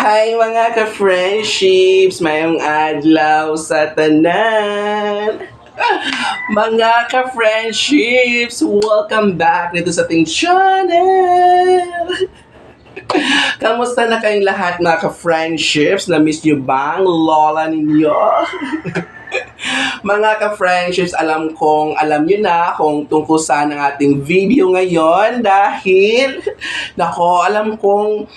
Hi mga ka-friendships! Mayong adlaw sa tanan! Mga ka-friendships! Welcome back dito sa ating channel! Kamusta na kayong lahat mga ka-friendships? Na-miss nyo ba ang lola ninyo? Mga ka-friendships, alam nyo na kung tungkol saan ang ating video ngayon dahil, alam kong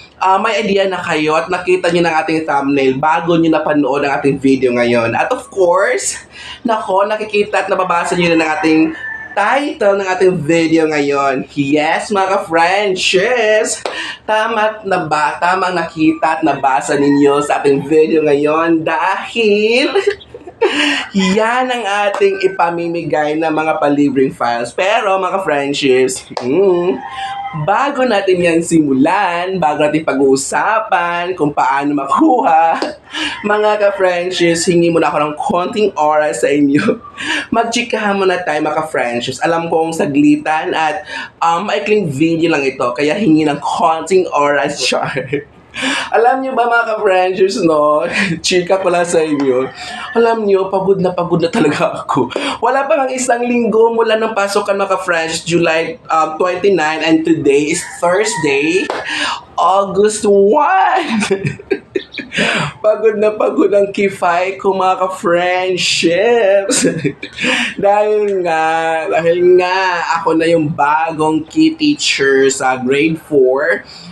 may idea na kayo at nakita nyo ng ating thumbnail bago nyo napanood ang ating video ngayon. At of course, nakikita at nababasa nyo na ng ating title ng ating video ngayon. Yes, mga ka-friendships, tamang nakita at nabasa ninyo sa ating video ngayon dahil yan ang ating ipamimigay na mga palibreng files. Pero mga friendships, bago natin yan simulan, bago natin pag-uusapan kung paano makuha, mga ka-friendships, hingi muna ako ng konting oras sa inyo. Magchikahan muna tayo mga ka-friendships. Alam kong saglitan at maikling video lang ito, kaya hingi ng konting oras, char. Alam niyo ba mga ka-friendships, chika ko lang sa inyo. Alam niyo, pagod na talaga ako. Wala pa ng isang linggo mula ng pasokan mga ka-friendships, July 29, and today is Thursday, August 1. Pagod ang kifay ko mga ka-friendships. dahil nga ako na yung bagong key teacher sa grade 4.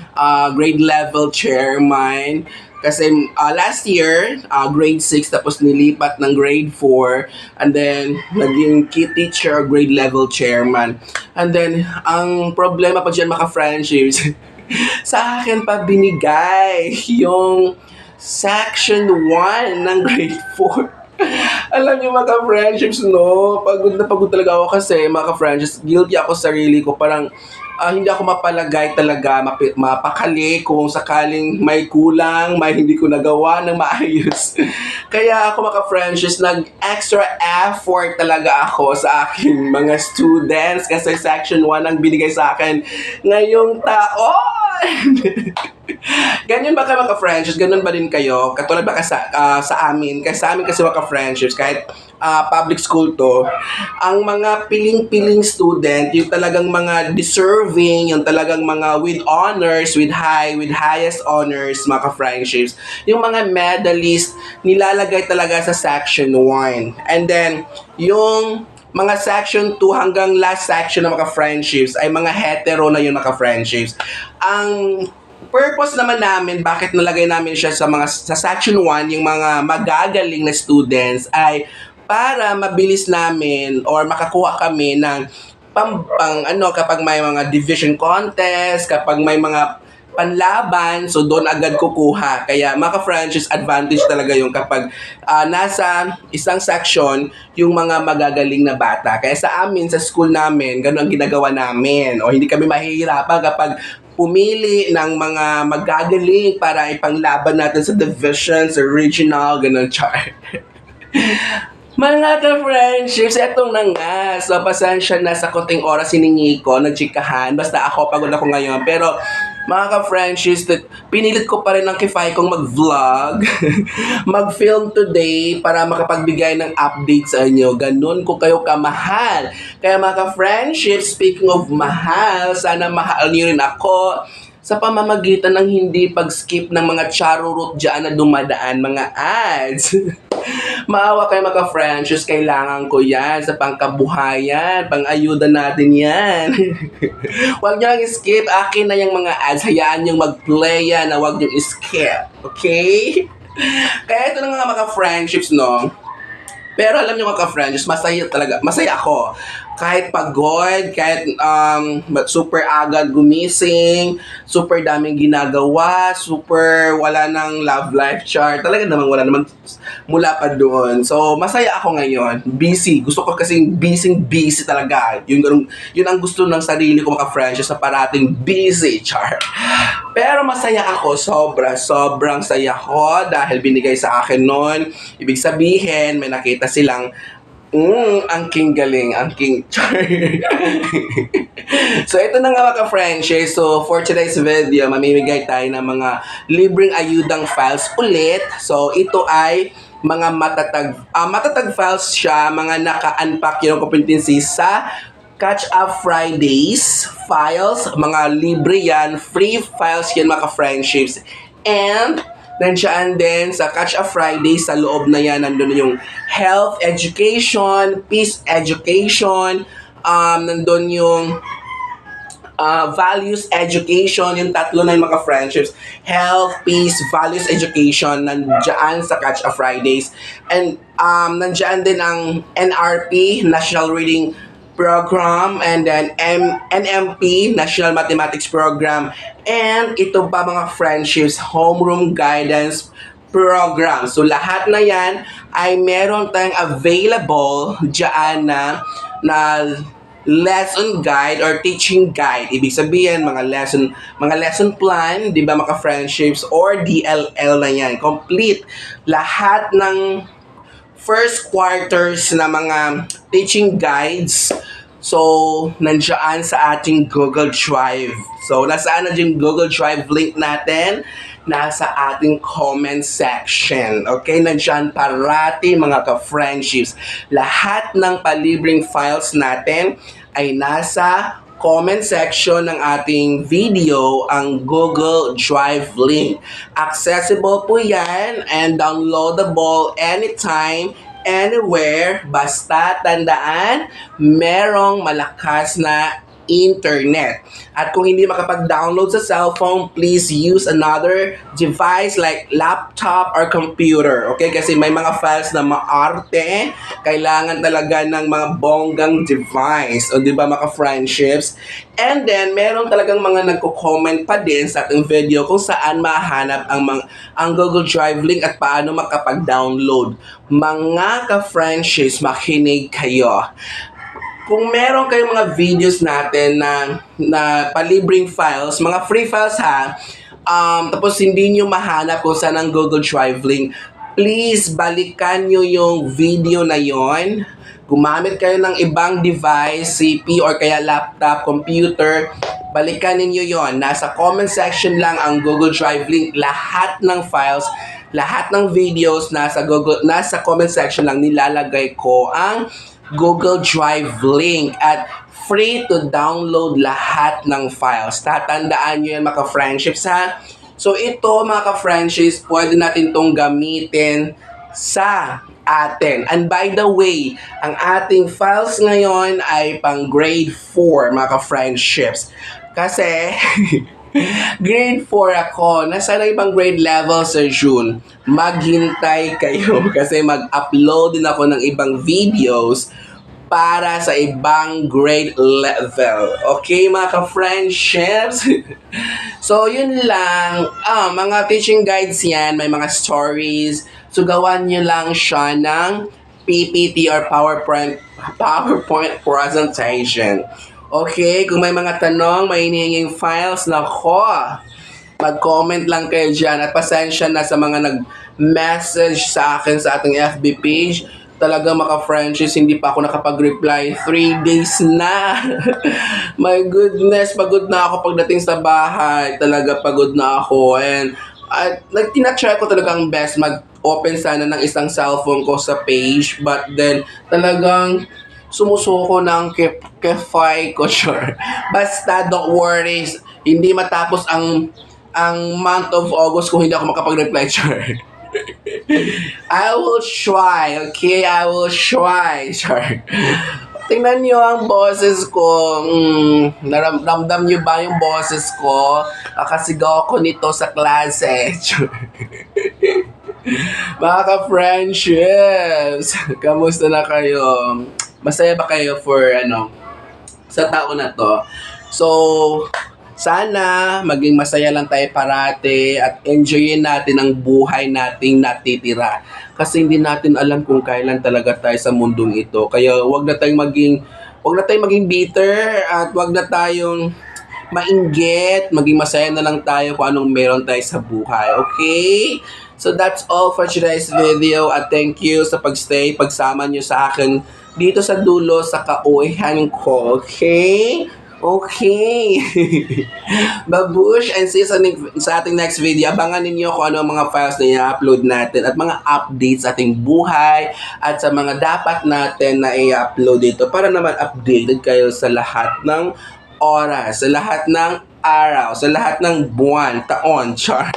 Grade level chairman kasi last year grade 6 tapos nilipat ng grade 4 and then naging key teacher, grade level chairman, and then ang problema pa dyan mga friendships sa akin pa binigay yung section 1 ng grade 4. Alam niyo mga friendships, pagod talaga ako kasi mga friendships, guilty ako sa sarili ko, parang hindi ako mapalagay talaga, mapakali kung sakaling may kulang, may hindi ko nagawa ng maayos. Kaya ako mga friendships, nag-extra effort talaga ako sa aking mga students kasi section 1 ang binigay sa akin ngayong taon. Ganyan ba kayo mga friendships? Ganun ba din kayo? Katulad ba sa amin? Kasi sa amin kasi mga friendships, kahit public school to, ang mga piling-piling student, yung talagang mga deserving, yung talagang mga with honors, with highest honors, mga friendships, yung mga medalist, nilalagay talaga sa section 1. And then, yung mga section 2 hanggang last section ng mga friendships ay mga hetero na yung mga friendships. Ang purpose naman namin, bakit nalagay namin siya sa section 1, yung mga magagaling na students, ay para mabilis namin or makakuha kami ng kapag may mga division contest, kapag may mga panlaban, so doon agad kukuha. Kaya mga ka-friendships, advantage talaga yung kapag nasa isang section yung mga magagaling na bata. Kaya sa amin, sa school namin, gano'n ang ginagawa namin. O hindi kami mahihirapan kapag pumili ng mga magagaling para ipanglaban natin sa division, sa regional, gano'n, char. Mga ka-friendships, etong na nga. So, pasensya na sa konting oras hiningi ko, nagchikahan. Basta ako, pagod ako ngayon. Pero, mga ka-friendships, pinilit ko pa rin ang kifay kong mag-vlog, mag-film today para makapagbigay ng update sa inyo. Ganun ko kayo kamahal. Kaya mga ka-friendships, speaking of mahal, sana mahal niyo rin ako sa pamamagitan ng hindi pag-skip ng mga charurot dyan na dumadaan, mga ads. Maawa kayo mga friendships, kailangan ko yan sa pangkabuhayan, pang-ayuda natin yan. Huwag nyo lang skip, akin na yung mga ads, hayaan nyo mag-play yan na huwag nyo skip, okay? Kaya ito na nga mga friendships, pero alam niyo mga ka-friends, masaya ako. Kahit pagod, kahit super agad gumising, super daming ginagawa, super wala ng love life chart. Talaga namang wala naman mula pa doon. So, masaya ako ngayon. Busy. Gusto ko kasing busy talaga. Yun ang gusto ng sarili ko mga friends, sa parating busy chart. Pero masaya ako, sobrang saya ko dahil binigay sa akin noon. Ibig sabihin, may nakita silang Ang king galing, ang king char. So, ito na nga mga friendship. So, for today's video, mamimigay tayo ng mga libreng ayudang files ulit. So, ito ay mga matatag files siya, mga naka-unpack yung competencies sa Catch Up Fridays files, mga libre yan, free files yan mga friendships. And nandiyan din sa Catch Up Friday, sa loob na yan, nandun yung health education, peace education, nandun yung values education, yung tatlo na yung mga friendships, health, peace, values education, nandiyan sa Catch Up Fridays. And nandiyan din ang NRP, National Reading Program, and then NMP, National Mathematics Program, and ito pa mga friendships, Homeroom Guidance Program. So lahat na yan ay meron tayong available dyan na lesson guide or teaching guide. Ibig sabihin, mga lesson plan, di ba mga friendships, or DLL na yan. Complete lahat ng first quarters na mga teaching guides. So, nandiyan sa ating Google Drive. So, nasaan na yung Google Drive link natin? Nasa ating comment section. Okay? Nandiyan parati mga ka-friendships. Lahat ng palibreng files natin ay nasa comment section ng ating video, ang Google Drive link. Accessible po yan and downloadable anytime, anywhere, basta tandaan, merong malakas na internet. At kung hindi makapag-download sa cellphone, please use another device like laptop or computer. Okay? Kasi may mga files na maarte, kailangan talaga ng mga bonggang device. O di ba mga friendships? And then, meron talagang mga nagko-comment pa din sa ating video kung saan mahanap ang Google Drive link at paano makapag-download. Mga ka-friendships, makinig kayo. Kung meron kayong mga videos natin na palibreng files, mga free files ha, tapos hindi nyo mahanap kung saan ang Google Drive link, please balikan nyo yung video na yon. Gumamit kayo ng ibang device, CP or kaya laptop, computer, balikan ninyo yon. Nasa comment section lang ang Google Drive link. Lahat ng files, lahat ng videos nasa comment section lang nilalagay ko ang Google Drive link at free to download lahat ng files. Tatandaan nyo yan mga ka-friendships ha. So ito mga ka-friendships, pwede natin itong gamitin sa atin. And by the way, ang ating files ngayon ay pang grade 4 mga ka-friendships. Kasi grade 4 ako. Nasa na ibang grade level sa June. Maghintay kayo kasi mag-upload din ako ng ibang videos para sa ibang grade level. Okay, mga ka-friendships? So, yun lang. Mga teaching guides yan. May mga stories. So, gawan nyo lang siya ng PPT or PowerPoint presentation. Okay, kung may mga tanong, may hinihinging files, nako, mag-comment lang kayo dyan. At pasensya na sa mga nag-message sa akin sa ating FB page. Talaga mga friendships, hindi pa ako nakapag-reply. 3 days na. My goodness, pagod na ako pagdating sa bahay. Talaga pagod na ako. And tinatry ko talaga ang best mag-open sana ng isang cellphone ko sa page. But then, talagang sumusuko ng kefay ko, sure. Basta, don't worry. Hindi matapos ang month of August kung hindi ako makapag-reply, sure. I will try, okay? I will try, sure. Tingnan nyo ang boses ko. Naramdam nyo ba yung boses ko? Nakasigaw ko nito sa klase. Mga ka-friendships, kamusta na kayo? Masaya ba kayo sa taon na to? So, sana maging masaya lang tayo parati at enjoyin natin ang buhay nating natitira. Kasi hindi natin alam kung kailan talaga tayo sa mundong ito. Kaya wag na tayong maging bitter at wag na tayong mainggit. Maging masaya na lang tayo kung anong meron tayo sa buhay. Okay? So that's all for today's video at thank you sa pagstay, pagsama nyo sa akin dito sa dulo sa kauwihan ko. Okay? Okay. Babush, and see you sa ating next video. Abangan ninyo kung ano ang mga files na i-upload natin at mga updates sa ating buhay at sa mga dapat natin na i-upload dito para naman updated kayo sa lahat ng oras, sa lahat ng araw, sa lahat ng buwan, taon, char.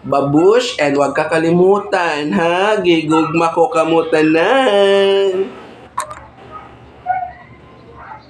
Babush, and huwag kakalimutan, ha? Gigugma ko kamutan na.